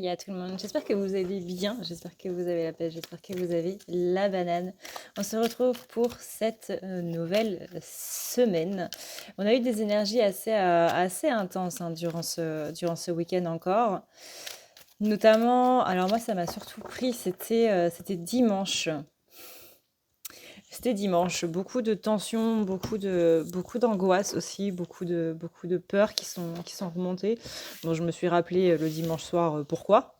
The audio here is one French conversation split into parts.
Hey à tout le monde, j'espère que vous allez bien, j'espère que vous avez la pêche, j'espère que vous avez la banane. On se retrouve pour cette nouvelle semaine. On a eu des énergies assez intenses hein, durant ce week-end encore. Notamment, alors moi ça m'a surtout pris, c'était dimanche. C'était dimanche, beaucoup de tensions, beaucoup d'angoisse aussi, beaucoup de peurs qui sont remontées. Bon, je me suis rappelé le dimanche soir pourquoi.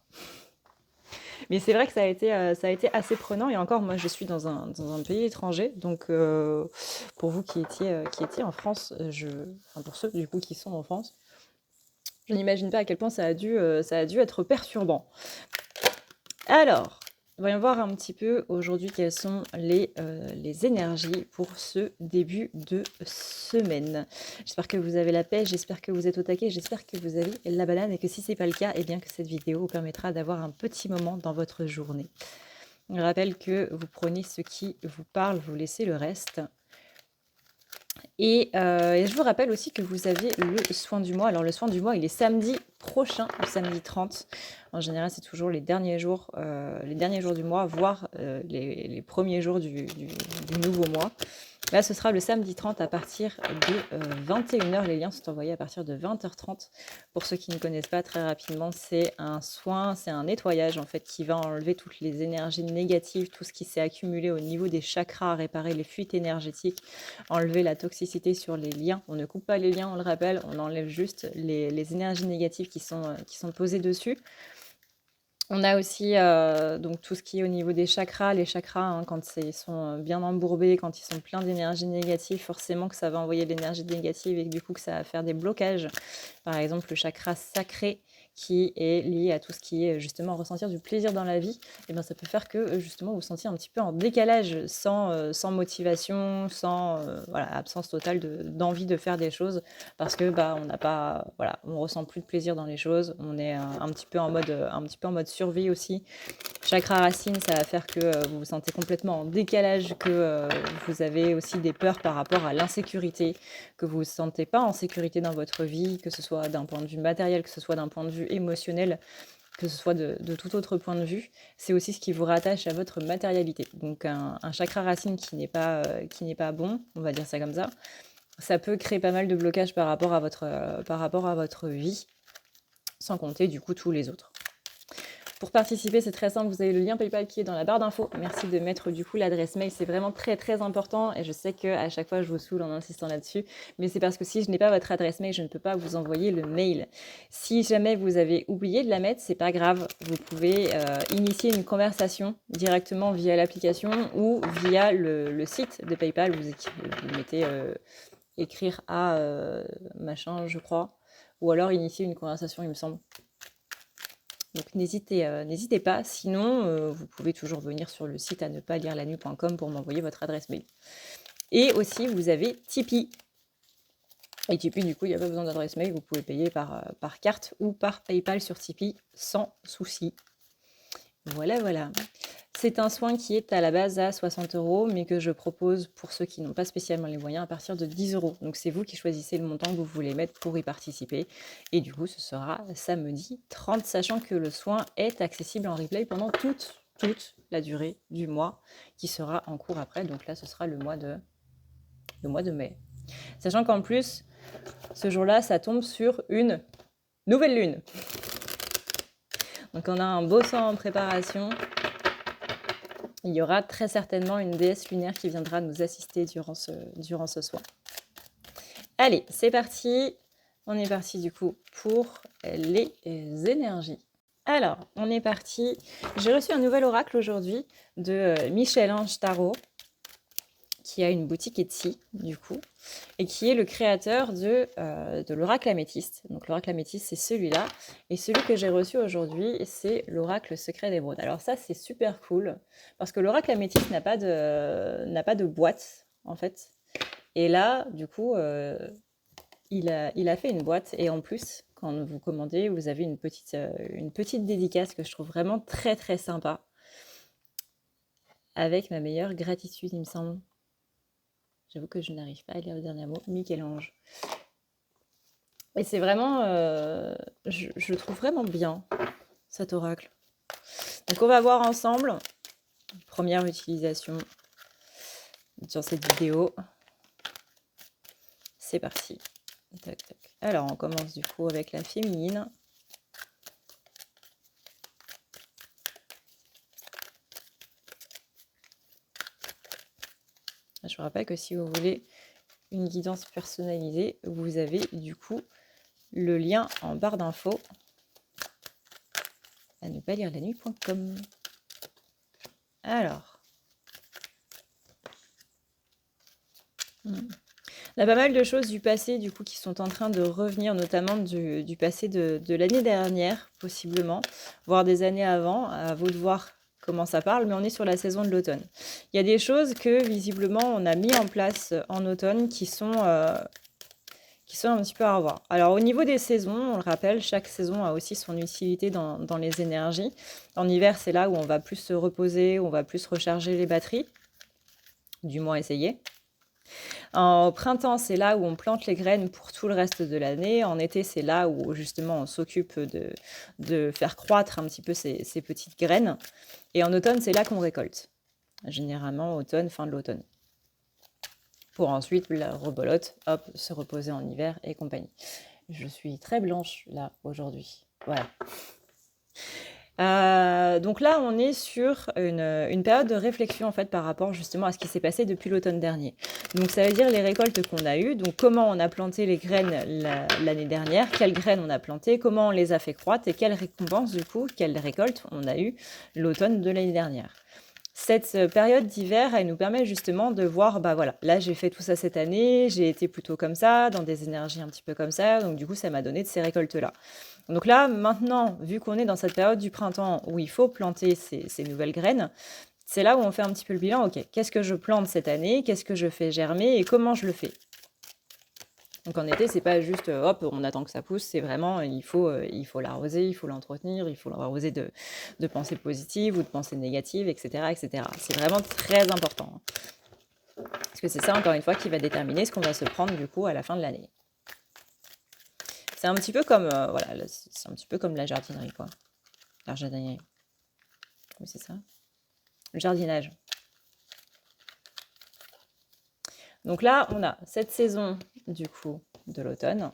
Mais c'est vrai que ça a été assez prenant. Et encore, moi, je suis dans un pays étranger. Donc, pour vous qui étiez en France, enfin, pour ceux du coup qui sont en France, je n'imagine pas à quel point ça a dû être perturbant. Alors, voyons voir un petit peu aujourd'hui quelles sont les énergies pour ce début de semaine. J'espère que vous avez la pêche, j'espère que vous êtes au taquet, j'espère que vous avez la banane et que si ce n'est pas le cas, eh bien que cette vidéo vous permettra d'avoir un petit moment dans votre journée. Je rappelle que vous prenez ce qui vous parle, vous laissez le reste. Et je vous rappelle aussi que vous avez le soin du mois. Alors le soin du mois, il est samedi prochain, le samedi 30. En général, c'est toujours les derniers jours du mois, voire les premiers jours du nouveau mois. Là, ce sera le samedi 30 à partir de 21h. Les liens sont envoyés à partir de 20h30. Pour ceux qui ne connaissent pas, très rapidement, c'est un soin, c'est un nettoyage en fait qui va enlever toutes les énergies négatives, tout ce qui s'est accumulé au niveau des chakras, réparer les fuites énergétiques, enlever la toxicité sur les liens. On ne coupe pas les liens, on le rappelle, on enlève juste les énergies négatives qui sont posées dessus. On a aussi donc tout ce qui est au niveau des chakras. Les chakras, hein, quand ils sont bien embourbés, quand ils sont pleins d'énergie négative, forcément que ça va envoyer de l'énergie négative et que du coup que ça va faire des blocages. Par exemple, le chakra sacré qui est lié à tout ce qui est justement ressentir du plaisir dans la vie, et ben ça peut faire que justement vous vous sentiez un petit peu en décalage, sans motivation, voilà, absence totale d'envie de faire des choses parce que bah on n'a pas, voilà, on ressent plus de plaisir dans les choses, on est un petit peu en mode survie aussi. Chakra racine, ça va faire que vous vous sentez complètement en décalage, que vous avez aussi des peurs par rapport à l'insécurité, que vous ne vous sentez pas en sécurité dans votre vie, que ce soit d'un point de vue matériel, que ce soit d'un point de vue émotionnel, que ce soit de tout autre point de vue. C'est aussi ce qui vous rattache à votre matérialité. Donc un chakra racine qui n'est pas bon, on va dire ça comme ça peut créer pas mal de blocages par rapport à votre vie, sans compter du coup tous les autres. Pour participer, c'est très simple, vous avez le lien PayPal qui est dans la barre d'infos. Merci de mettre du coup l'adresse mail, c'est vraiment très très important et je sais qu'à chaque fois je vous saoule en insistant là-dessus, mais c'est parce que si je n'ai pas votre adresse mail, je ne peux pas vous envoyer le mail. Si jamais vous avez oublié de la mettre, c'est pas grave, vous pouvez initier une conversation directement via l'application ou via le site de PayPal. Vous mettez écrire à machin, je crois, ou alors initier une conversation, il me semble. Donc n'hésitez pas, sinon vous pouvez toujours venir sur le site à ne pas lire la nuit.com pour m'envoyer votre adresse mail. Et aussi vous avez Tipeee. Et Tipeee du coup il n'y a pas besoin d'adresse mail, vous pouvez payer par carte ou par PayPal sur Tipeee sans souci. Voilà. C'est un soin qui est à la base à 60 €, mais que je propose pour ceux qui n'ont pas spécialement les moyens à partir de 10 €. Donc c'est vous qui choisissez le montant que vous voulez mettre pour y participer. Et du coup, ce sera samedi 30, sachant que le soin est accessible en replay pendant toute la durée du mois qui sera en cours après. Donc là, ce sera le mois de mai. Sachant qu'en plus, ce jour-là, ça tombe sur une nouvelle lune. Donc on a un beau soin en préparation. Il y aura très certainement une déesse lunaire qui viendra nous assister durant ce soir. Allez, c'est parti. On est parti du coup pour les énergies. Alors, on est parti. J'ai reçu un nouvel oracle aujourd'hui de Michel-Ange Tarot, qui a une boutique Etsy, du coup, et qui est le créateur de l'oracle améthyste. Donc l'oracle améthyste, c'est celui-là. Et celui que j'ai reçu aujourd'hui, c'est l'oracle secret d'émeraude. Alors ça, c'est super cool, parce que l'oracle améthyste n'a pas de boîte, en fait. Et là, du coup, il a fait une boîte. Et en plus, quand vous commandez, vous avez une petite dédicace que je trouve vraiment très, très sympa. Avec ma meilleure gratitude, il me semble. J'avoue que je n'arrive pas à lire le dernier mot. Michel-Ange. Et c'est vraiment... je le trouve vraiment bien. cet oracle. Donc on va voir ensemble, première utilisation sur cette vidéo. C'est parti. Tac, tac. Alors on commence du coup avec la féminine. Je vous rappelle que si vous voulez une guidance personnalisée, vous avez du coup le lien en barre d'infos à ne pas lire la nuit.com. Alors, on a pas mal de choses du passé du coup qui sont en train de revenir, notamment du passé de l'année dernière, possiblement, voire des années avant. À vous de voir comment ça parle, mais on est sur la saison de l'automne. Il y a des choses que visiblement on a mis en place en automne qui sont un petit peu à revoir. Alors au niveau des saisons, on le rappelle, chaque saison a aussi son utilité dans les énergies. En hiver, c'est là où on va plus se reposer, où on va plus recharger les batteries, du moins essayer. Au printemps, c'est là où on plante les graines pour tout le reste de l'année. En été, c'est là où justement on s'occupe de faire croître un petit peu ces petites graines. Et en automne, c'est là qu'on récolte. Généralement, automne, fin de l'automne. Pour ensuite, la rebolote, hop, se reposer en hiver et compagnie. Je suis très blanche, là, aujourd'hui. Voilà. Donc là, on est sur une période de réflexion, en fait, par rapport justement à ce qui s'est passé depuis l'automne dernier. Donc, ça veut dire les récoltes qu'on a eues, donc comment on a planté les graines l'année dernière, quelles graines on a plantées, comment on les a fait croître et quelles récompenses, du coup, quelles récoltes on a eues l'automne de l'année dernière. Cette période d'hiver, elle nous permet justement de voir, bah voilà, là j'ai fait tout ça cette année, j'ai été plutôt comme ça, dans des énergies un petit peu comme ça, donc du coup ça m'a donné de ces récoltes-là. Donc là, maintenant, vu qu'on est dans cette période du printemps où il faut planter ces nouvelles graines, c'est là où on fait un petit peu le bilan, ok, qu'est-ce que je plante cette année, qu'est-ce que je fais germer et comment je le fais. Donc en été, c'est pas juste hop, on attend que ça pousse, c'est vraiment il faut l'arroser, il faut l'entretenir, il faut l'arroser de pensées positives ou de pensées négatives, etc. etc. C'est vraiment très important. Parce que c'est ça, encore une fois, qui va déterminer ce qu'on va se prendre du coup à la fin de l'année. C'est un petit peu comme voilà, c'est un petit peu comme la jardinerie, quoi. La jardinerie. Oui, c'est ça. Le jardinage. Donc là, on a cette saison du coup de l'automne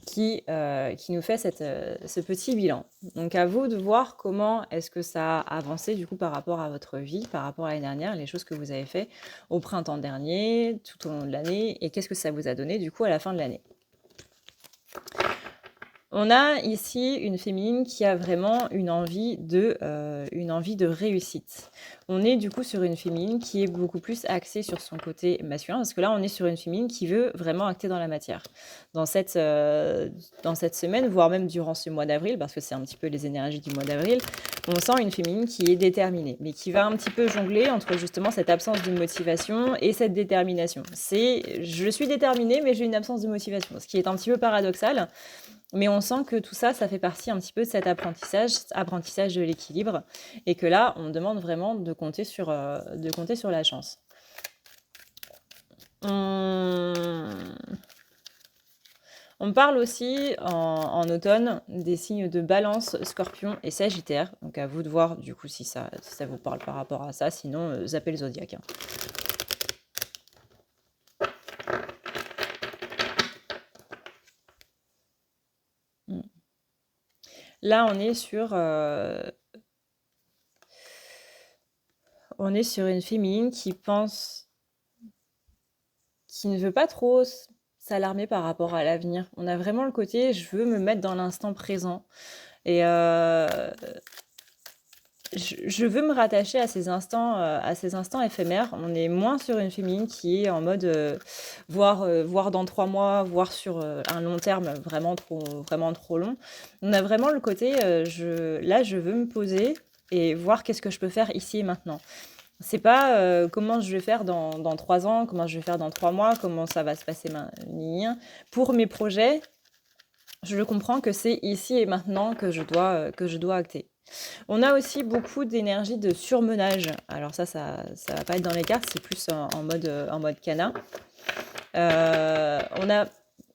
qui nous fait ce petit bilan. Donc à vous de voir comment est-ce que ça a avancé du coup par rapport à votre vie, par rapport à l'année dernière, les choses que vous avez fait au printemps dernier, tout au long de l'année, et qu'est-ce que ça vous a donné du coup à la fin de l'année. On a ici une féminine qui a vraiment une envie de réussite. On est du coup sur une féminine qui est beaucoup plus axée sur son côté masculin, parce que là, on est sur une féminine qui veut vraiment acter dans la matière. Dans cette semaine, voire même durant ce mois d'avril, parce que c'est un petit peu les énergies du mois d'avril, on sent une féminine qui est déterminée, mais qui va un petit peu jongler entre justement cette absence de motivation et cette détermination. C'est « je suis déterminée, mais j'ai une absence de motivation », ce qui est un petit peu paradoxal. Mais on sent que tout ça, ça fait partie un petit peu de cet apprentissage de l'équilibre, et que là, on demande vraiment de compter sur la chance. On parle aussi en automne des signes de Balance, Scorpion et Sagittaire. Donc à vous de voir du coup si ça vous parle par rapport à ça, sinon zappez le zodiaque. Là, on est sur une féminine qui ne veut pas trop s'alarmer par rapport à l'avenir. On a vraiment le côté, je veux me mettre dans l'instant présent. Et je veux me rattacher à ces instants éphémères. On est moins sur une féminine qui est en mode voir dans 3 mois, voir sur un long terme vraiment trop long. On a vraiment le côté, je veux me poser et voir qu'est-ce que je peux faire ici et maintenant. C'est pas comment je vais faire dans 3 ans, comment je vais faire dans 3 mois, comment ça va se passer pour mes projets. Je le comprends que c'est ici et maintenant que je dois acter. On a aussi beaucoup d'énergie de surmenage. Alors ça va pas être dans les cartes, c'est plus en mode cana. On a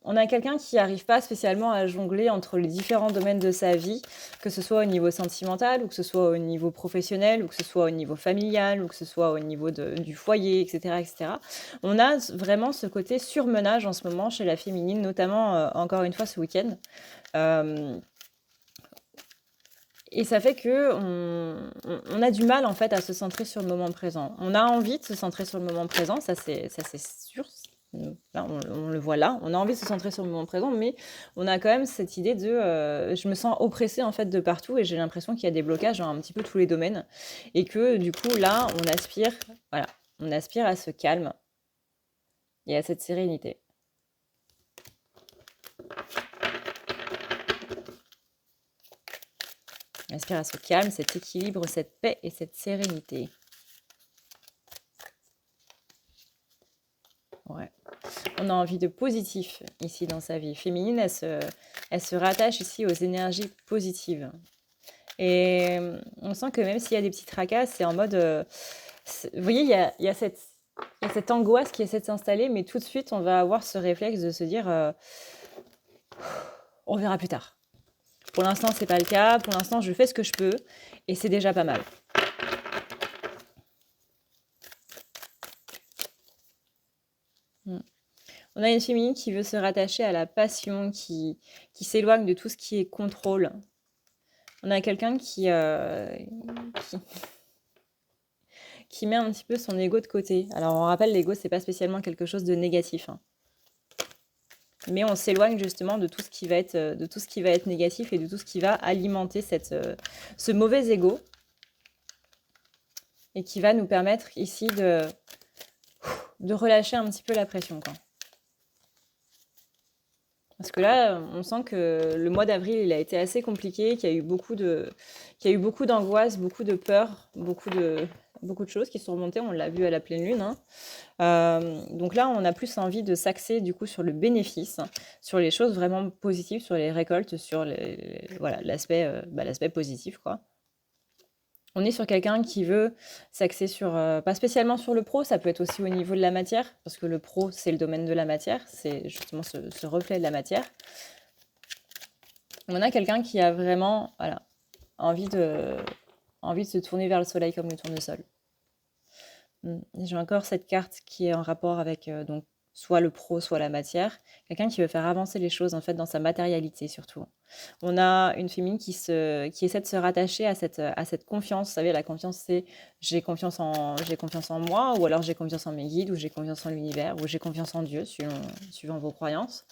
On a quelqu'un qui n'arrive pas spécialement à jongler entre les différents domaines de sa vie, que ce soit au niveau sentimental, ou que ce soit au niveau professionnel, ou que ce soit au niveau familial, ou que ce soit au niveau du foyer, etc., etc. On a vraiment ce côté surmenage en ce moment chez la féminine, notamment, encore une fois, ce week-end. Euh, et ça fait que on a du mal en fait à se centrer sur le moment présent. On a envie de se centrer sur le moment présent, ça c'est sûr. Là, on le voit là. On a envie de se centrer sur le moment présent, mais on a quand même cette idée de je me sens oppressée en fait de partout et j'ai l'impression qu'il y a des blocages dans un petit peu tous les domaines et que du coup là voilà, on aspire à ce calme et à cette sérénité. On aspire à ce calme, cet équilibre, cette paix et cette sérénité. Ouais. On a envie de positif ici dans sa vie. Féminine, elle se rattache ici aux énergies positives. Et on sent que même s'il y a des petits tracas, c'est en mode... vous voyez, il y a cette angoisse qui essaie de s'installer, mais tout de suite, on va avoir ce réflexe de se dire on verra plus tard. Pour l'instant, c'est pas le cas. Pour l'instant, je fais ce que je peux et c'est déjà pas mal. On a une féminine qui veut se rattacher à la passion, qui s'éloigne de tout ce qui est contrôle. On a quelqu'un qui met un petit peu son ego de côté. Alors, on rappelle, l'ego, c'est pas spécialement quelque chose de négatif. Hein. Mais on s'éloigne justement de tout ce qui va être négatif et de tout ce qui va alimenter ce mauvais ego et qui va nous permettre ici de relâcher un petit peu la pression, quoi. Parce que là, on sent que le mois d'avril, il a été assez compliqué, qu'il y a eu beaucoup d'angoisse, beaucoup de peur, beaucoup de choses qui sont remontées. On l'a vu à la pleine lune. Hein. Donc là, on a plus envie de s'axer du coup sur le bénéfice, sur les choses vraiment positives, sur les récoltes, sur voilà, l'aspect positif, quoi. On est sur quelqu'un qui veut s'axer sur, pas spécialement sur le pro, ça peut être aussi au niveau de la matière, parce que le pro, c'est le domaine de la matière, c'est justement ce reflet de la matière. On a quelqu'un qui a vraiment voilà, envie de se tourner vers le soleil comme le tournesol. J'ai encore cette carte qui est en rapport avec donc soit le pro, soit la matière. Quelqu'un qui veut faire avancer les choses en fait dans sa matérialité surtout. On a une féminine qui essaie de se rattacher à cette confiance. Vous savez, la confiance, c'est j'ai confiance en moi, ou alors j'ai confiance en mes guides, ou j'ai confiance en l'univers, ou j'ai confiance en Dieu, suivant vos croyances.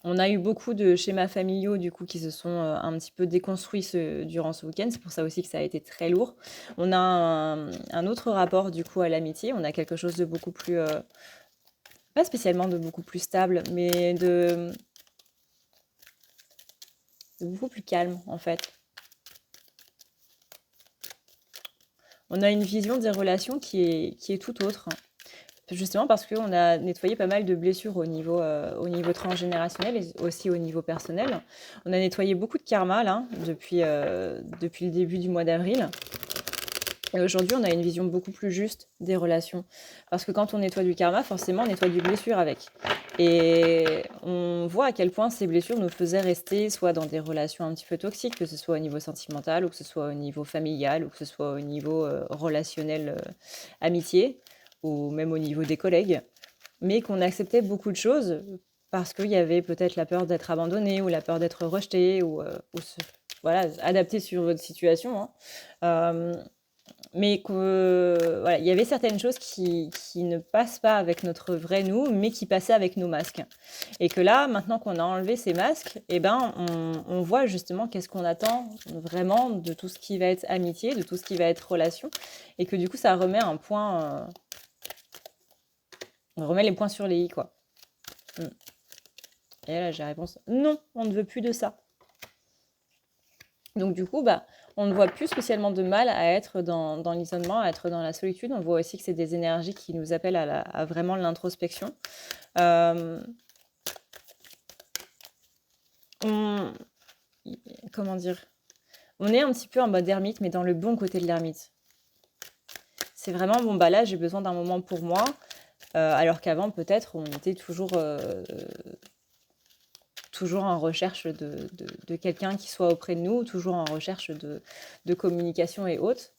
On a eu beaucoup de schémas familiaux du coup qui se sont un petit peu déconstruits durant ce week-end. C'est pour ça aussi que ça a été très lourd. On a un autre rapport du coup à l'amitié. On a quelque chose de beaucoup plus, pas spécialement de beaucoup plus stable, mais de beaucoup plus calme en fait. On a une vision des relations qui est tout autre. Justement parce qu'on a nettoyé pas mal de blessures au niveau transgénérationnel et aussi au niveau personnel. On a nettoyé beaucoup de karma là, depuis le début du mois d'avril. Et aujourd'hui, on a une vision beaucoup plus juste des relations. Parce que quand on nettoie du karma, forcément, on nettoie du blessure avec. Et on voit à quel point ces blessures nous faisaient rester soit dans des relations un petit peu toxiques, que ce soit au niveau sentimental, ou que ce soit au niveau familial, ou que ce soit au niveau relationnel, amitié, ou même au niveau des collègues, mais qu'on acceptait beaucoup de choses parce qu'il y avait peut-être la peur d'être abandonné ou la peur d'être rejeté voilà, adapté sur votre situation. Hein. Mais que, voilà, il y avait certaines choses qui ne passent pas avec notre vrai nous, mais qui passaient avec nos masques. Et que là, maintenant qu'on a enlevé ces masques, eh ben, on voit justement qu'est-ce qu'on attend vraiment de tout ce qui va être amitié, de tout ce qui va être relation, et que du coup, ça remet un point... on remet les points sur les i, quoi. Et là, j'ai la réponse non, on ne veut plus de ça. Donc du coup, on ne voit plus spécialement de mal à être dans l'isolement, à être dans la solitude. On voit aussi que c'est des énergies qui nous appellent à vraiment l'introspection. Comment dire? On est un petit peu en mode ermite, mais dans le bon côté de l'ermite. C'est vraiment, bon, là, j'ai besoin d'un moment pour moi. alors qu'avant, peut-être, on était toujours en recherche de quelqu'un qui soit auprès de nous, toujours en recherche de communication et autres.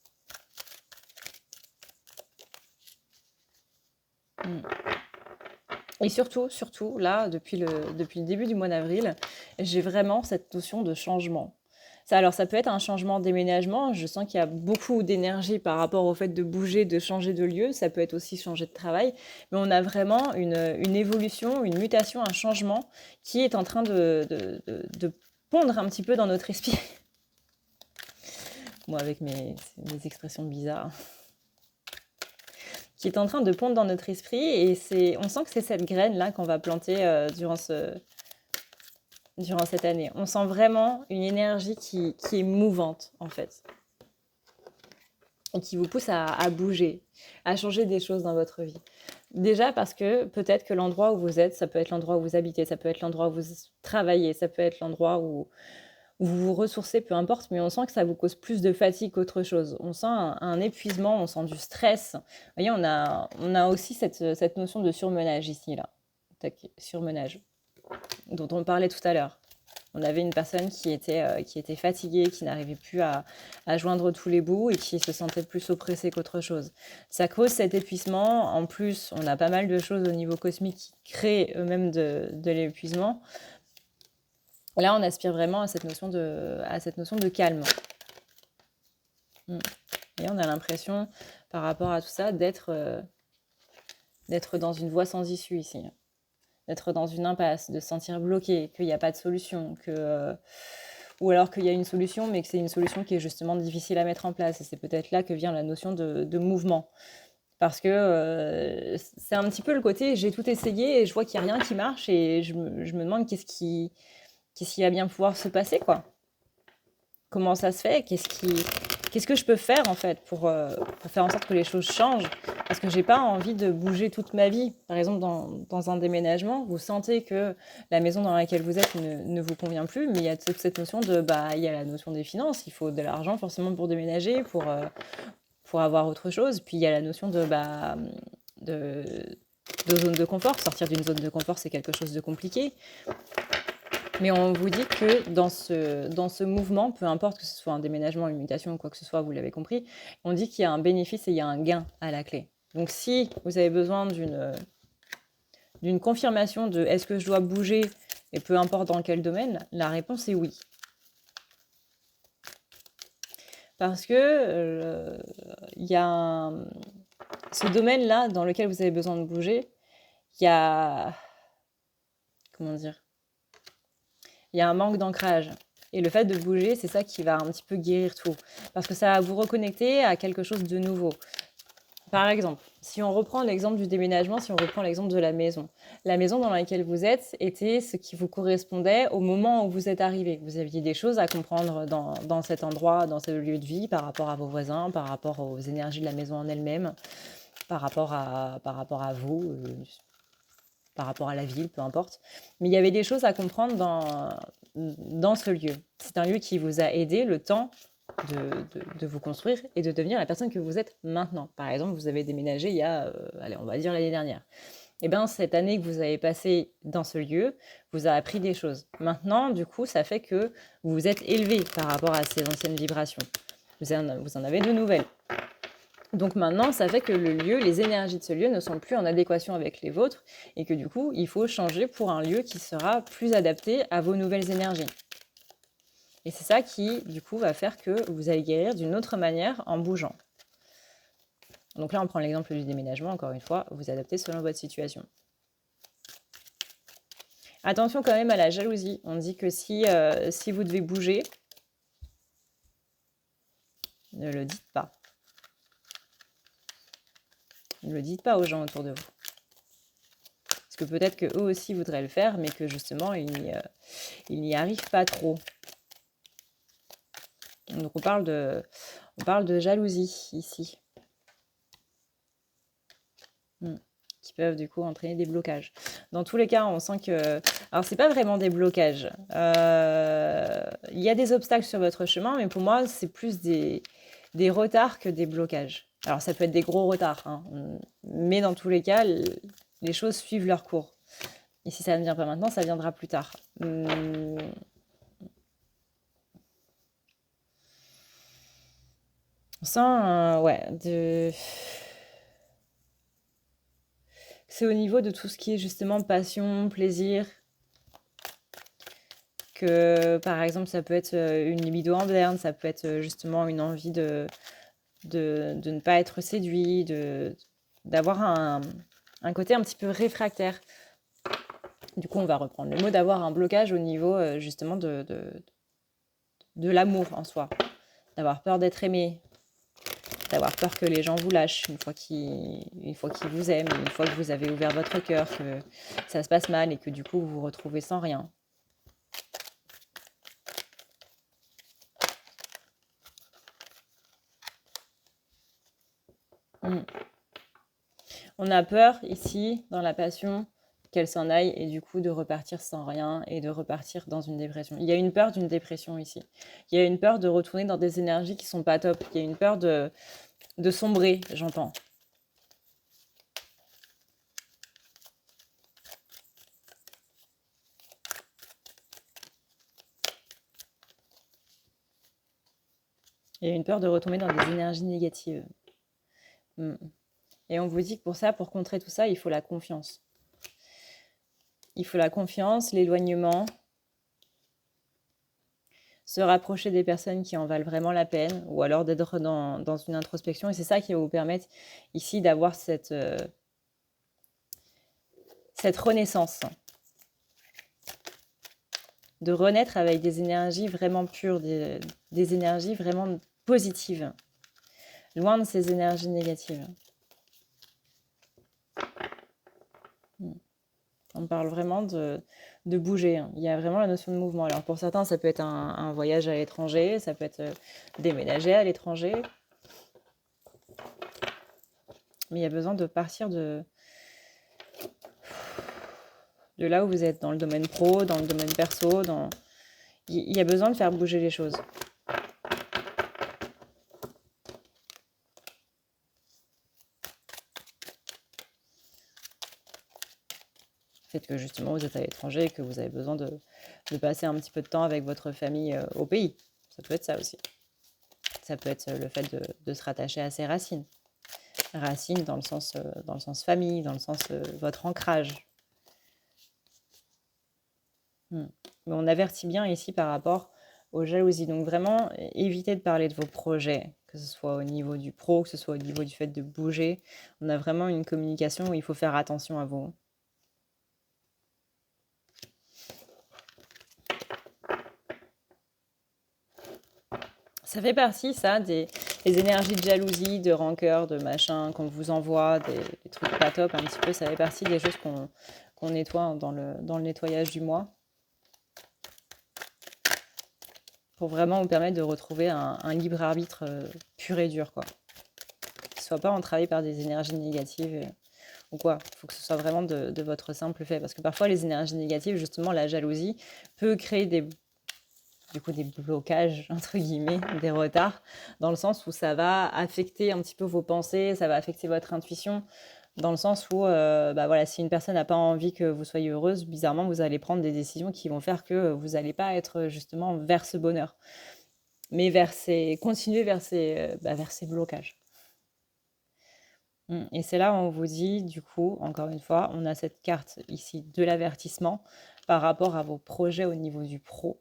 Et surtout, là, depuis le début du mois d'avril, j'ai vraiment cette notion de changement. Alors, ça peut être un changement de déménagement. Je sens qu'il y a beaucoup d'énergie par rapport au fait de bouger, de changer de lieu. Ça peut être aussi changer de travail. Mais on a vraiment une évolution, une mutation, un changement qui est en train de pondre un petit peu dans notre esprit. Moi, avec mes expressions bizarres. Qui est en train de pondre dans notre esprit. Et on sent que c'est cette graine-là qu'on va planter durant cette année. On sent vraiment une énergie qui est mouvante, en fait. Et qui vous pousse à bouger, à changer des choses dans votre vie. Déjà parce que peut-être que l'endroit où vous êtes, ça peut être l'endroit où vous habitez, ça peut être l'endroit où vous travaillez, ça peut être l'endroit où vous vous ressourcez, peu importe, mais on sent que ça vous cause plus de fatigue qu'autre chose. On sent un épuisement, on sent du stress. Vous voyez, on a aussi cette notion de surmenage ici, là. Tac, surmenage, dont on parlait tout à l'heure. On avait une personne qui était fatiguée, qui n'arrivait plus à joindre tous les bouts et qui se sentait plus oppressée qu'autre chose. Ça cause cet épuisement. En plus, on a pas mal de choses au niveau cosmique qui créent eux-mêmes de l'épuisement. Là, on aspire vraiment à cette notion de calme. Et on a l'impression, par rapport à tout ça, d'être dans une voie sans issue ici. D'être dans une impasse, de se sentir bloqué, qu'il n'y a pas de solution, ou alors qu'il y a une solution, mais que c'est une solution qui est justement difficile à mettre en place. Et c'est peut-être là que vient la notion de mouvement. Parce que c'est un petit peu le côté, j'ai tout essayé et je vois qu'il n'y a rien qui marche et je me demande qu'est-ce qui va bien pouvoir se passer, quoi. Comment ça se fait? Qu'est-ce que je peux faire, en fait, pour faire en sorte que les choses changent? Parce que j'ai pas envie de bouger toute ma vie. Par exemple, dans un déménagement, vous sentez que la maison dans laquelle vous êtes ne vous convient plus, mais il y a toute cette notion il y a la notion des finances. Il faut de l'argent forcément pour déménager, pour avoir autre chose. Puis il y a la notion de zone de confort. Sortir d'une zone de confort, c'est quelque chose de compliqué. Mais on vous dit que dans ce mouvement, peu importe que ce soit un déménagement, une mutation ou quoi que ce soit, vous l'avez compris, on dit qu'il y a un bénéfice et il y a un gain à la clé. Donc si vous avez besoin d'une confirmation de est-ce que je dois bouger, et peu importe dans quel domaine, la réponse est oui. Parce que il y a ce domaine-là dans lequel vous avez besoin de bouger, il y a... Comment dire? Il y a un manque d'ancrage. Et le fait de bouger, c'est ça qui va un petit peu guérir tout. Parce que ça va vous reconnecter à quelque chose de nouveau. Par exemple, si on reprend l'exemple du déménagement, si on reprend l'exemple de la maison dans laquelle vous êtes était ce qui vous correspondait au moment où vous êtes arrivé. Vous aviez des choses à comprendre dans cet endroit, dans ce lieu de vie, par rapport à vos voisins, par rapport aux énergies de la maison en elle-même, par rapport à vous, par rapport à la ville, peu importe. Mais il y avait des choses à comprendre dans ce lieu. C'est un lieu qui vous a aidé le temps de vous construire et de devenir la personne que vous êtes maintenant. Par exemple, vous avez déménagé il y a, on va dire l'année dernière. Et bien, cette année que vous avez passée dans ce lieu vous a appris des choses. Maintenant, du coup, ça fait que vous vous êtes élevé par rapport à ces anciennes vibrations. Vous en avez de nouvelles. Donc maintenant, ça fait que le lieu, les énergies de ce lieu ne sont plus en adéquation avec les vôtres et que du coup, il faut changer pour un lieu qui sera plus adapté à vos nouvelles énergies. Et c'est ça qui, du coup, va faire que vous allez guérir d'une autre manière en bougeant. Donc là, on prend l'exemple du déménagement, encore une fois, vous adaptez selon votre situation. Attention quand même à la jalousie. On dit que si vous devez bouger, ne le dites pas. Ne le dites pas aux gens autour de vous. Parce que peut-être qu'eux aussi voudraient le faire, mais que justement, ils n'y arrivent pas trop. Donc on parle de jalousie ici. Qui peuvent du coup entraîner des blocages. Dans tous les cas, on sent que... Alors, c'est pas vraiment des blocages. Il y a des obstacles sur votre chemin, mais pour moi, c'est plus des des retards que des blocages. Alors ça peut être des gros retards, hein, mais dans tous les cas, les choses suivent leur cours. Et si ça ne vient pas maintenant, ça viendra plus tard. On sent, ouais, c'est au niveau de tout ce qui est justement passion, plaisir, que par exemple ça peut être une libido en berne, ça peut être justement une envie de ne pas être séduit, d'avoir un côté un petit peu réfractaire. Du coup, on va reprendre le mot, d'avoir un blocage au niveau justement de l'amour en soi, d'avoir peur d'être aimé, d'avoir peur que les gens vous lâchent une fois qu'ils vous aiment, une fois que vous avez ouvert votre cœur, que ça se passe mal et que du coup vous vous retrouvez sans rien. On a peur ici, dans la passion, qu'elle s'en aille et du coup de repartir sans rien et de repartir dans une dépression. Il y a une peur d'une dépression ici. Il y a une peur de retourner dans des énergies qui sont pas top. Il y a une peur de sombrer, j'entends. Il y a une peur de retomber dans des énergies négatives. Et on vous dit que pour ça, pour contrer tout ça, il faut la confiance. Il faut la confiance, l'éloignement, se rapprocher des personnes qui en valent vraiment la peine, ou alors d'être dans une introspection. Et c'est ça qui va vous permettre ici d'avoir cette renaissance, de renaître avec des énergies vraiment pures, des énergies vraiment positives, loin de ces énergies négatives. On parle vraiment de bouger, hein. Il y a vraiment la notion de mouvement. Alors pour certains, ça peut être un voyage à l'étranger, ça peut être déménager à l'étranger. Mais il y a besoin de partir de là où vous êtes, dans le domaine pro, dans le domaine perso. Il y a besoin de faire bouger les choses. Peut-être que justement vous êtes à l'étranger et que vous avez besoin de passer un petit peu de temps avec votre famille au pays. Ça peut être ça aussi. Ça peut être le fait de se rattacher à ses racines. Racines dans le sens famille, dans le sens votre ancrage. Mais on avertit bien ici par rapport aux jalousies. Donc vraiment, évitez de parler de vos projets, que ce soit au niveau du pro, que ce soit au niveau du fait de bouger. On a vraiment une communication où il faut faire attention à vous. Ça fait partie, ça, des énergies de jalousie, de rancœur, de machin, qu'on vous envoie, des trucs pas top un petit peu. Ça fait partie des choses qu'on nettoie dans le nettoyage du mois. Pour vraiment vous permettre de retrouver un libre arbitre pur et dur, quoi. Qu'il ne soit pas entravé par des énergies négatives ou quoi. Il faut que ce soit vraiment de votre simple fait. Parce que parfois, les énergies négatives, justement, la jalousie, peut créer des blocages, entre guillemets, des retards, dans le sens où ça va affecter un petit peu vos pensées, ça va affecter votre intuition, dans le sens où, si une personne n'a pas envie que vous soyez heureuse, bizarrement, vous allez prendre des décisions qui vont faire que vous n'allez pas être justement vers ce bonheur, mais continuer vers ces blocages. Et c'est là où on vous dit, du coup, encore une fois, on a cette carte ici de l'avertissement par rapport à vos projets au niveau du pro,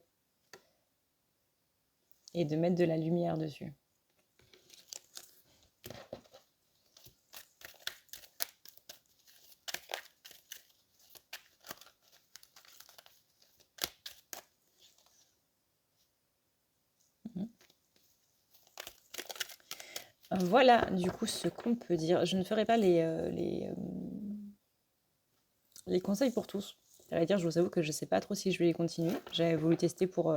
et de mettre de la lumière dessus. Voilà, du coup, ce qu'on peut dire. Je ne ferai pas les conseils pour tous. Je vous avoue que je ne sais pas trop si je vais les continuer. J'avais voulu tester pour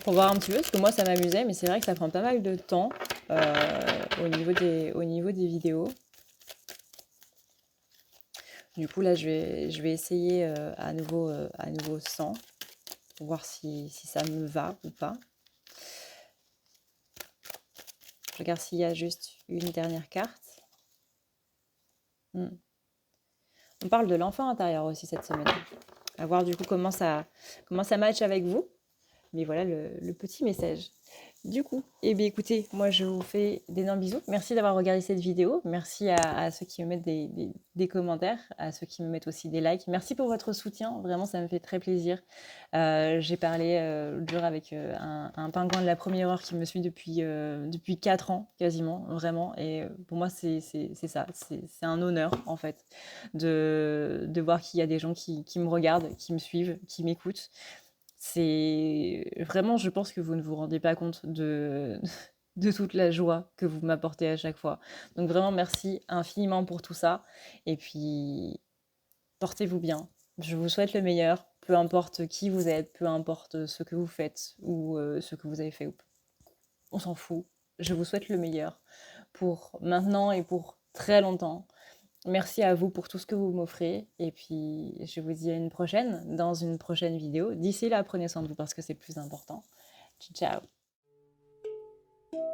voir un petit peu, parce que moi, ça m'amusait, mais c'est vrai que ça prend pas mal de temps au niveau des vidéos. Du coup, là, je vais essayer à nouveau sans, pour voir si ça me va ou pas. Je regarde s'il y a juste une dernière carte. On parle de l'enfant intérieur aussi cette semaine. À voir du coup comment ça match avec vous. Mais voilà le petit message. Du coup, eh bien écoutez, moi je vous fais d'énormes bisous. Merci d'avoir regardé cette vidéo. Merci à ceux qui me mettent des commentaires, à ceux qui me mettent aussi des likes. Merci pour votre soutien. Vraiment, ça me fait très plaisir. J'ai parlé l'autre jour avec un pingouin de la première heure qui me suit depuis 4 ans quasiment, vraiment. Et pour moi, c'est ça. C'est un honneur en fait de voir qu'il y a des gens qui me regardent, qui me suivent, qui m'écoutent. C'est vraiment, je pense que vous ne vous rendez pas compte de, de toute la joie que vous m'apportez à chaque fois. Donc vraiment, merci infiniment pour tout ça. Et puis, portez-vous bien. Je vous souhaite le meilleur, peu importe qui vous êtes, peu importe ce que vous faites ou ce que vous avez fait. On s'en fout. Je vous souhaite le meilleur pour maintenant et pour très longtemps. Merci à vous pour tout ce que vous m'offrez. Et puis, je vous dis à une prochaine, dans une prochaine vidéo. D'ici là, prenez soin de vous parce que c'est le plus important. Ciao, ciao.